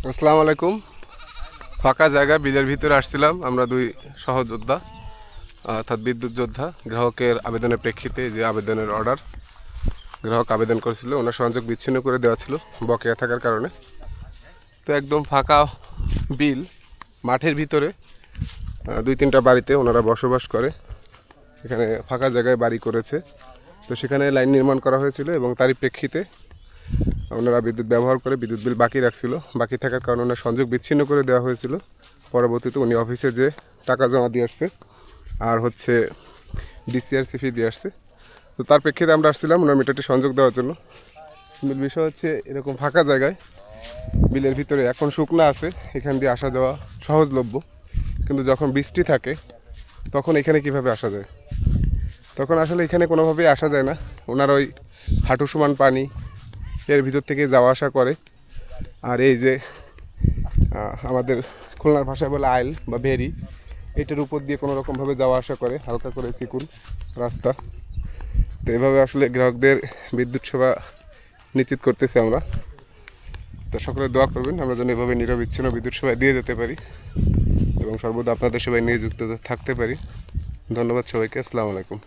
আসসালামু আলাইকুম। ফাঁকা জায়গা বিলের ভিতরে আসছিলাম আমরা দুই সহযোদ্ধা, অর্থাৎ বিদ্যুৎ যোদ্ধা। গ্রাহকের আবেদনের প্রেক্ষিতে যে আবেদনের অর্ডার গ্রাহক আবেদন করেছিল, ওনার সংযোগ বিচ্ছিন্ন করে দেওয়া ছিল বকেয়া থাকার কারণে। তো একদম ফাঁকা বিল, মাঠের ভিতরে দুই তিনটা বাড়িতে ওনারা বসবাস করে। এখানে ফাঁকা জায়গায় বাড়ি করেছে, তো সেখানে লাইন নির্মাণ করা হয়েছিল এবং তারই প্রেক্ষিতে ওনারা বিদ্যুৎ ব্যবহার করে বিদ্যুৎ বিল বাকি রাখছিল। বাকি থাকার কারণে ওনার সংযোগ বিচ্ছিন্ন করে দেওয়া হয়েছিল। পরবর্তীতে উনি অফিসে যে টাকা জমা দিয়ে আসছে আর ডিসিআরসি ফি দিয়ে আসছে। তো তার প্রেক্ষিতে আমরা আসছিলাম ওনার মিটারটি সংযোগ দেওয়ার জন্য। মূল বিষয় হচ্ছে, এরকম ফাঁকা জায়গায় বিলের ভিতরে এখন শুকনো আছে, এখান দিয়ে আসা যাওয়া সহজলভ্য, কিন্তু যখন বৃষ্টি থাকে তখন এখানে কিভাবে আসা যায়? তখন আসলে এখানে কোনোভাবেই আসা যায় না। ওনার ওই হাঁটু সমান পানি এর ভিতর থেকে যাওয়া আসা করে। আর এই যে আমাদের খুলনার ভাষায় বলে আইল বা ভেরি, এটার উপর দিয়ে কোনো রকমভাবে যাওয়া আসা করে, হালকা করে চিকুন রাস্তা। তো এভাবে আসলে গ্রাহকদের বিদ্যুৎ সেবা নিশ্চিত করতেছি আমরা। তো সকলে দোয়া করবেন আমরা যেন এভাবে নিরবিচ্ছিন্ন বিদ্যুৎ সেবা দিয়ে যেতে পারি এবং সর্বদা আপনাদের সেবায় নিয়োজিত থাকতে পারি। ধন্যবাদ সবাইকে। আসসালামু আলাইকুম।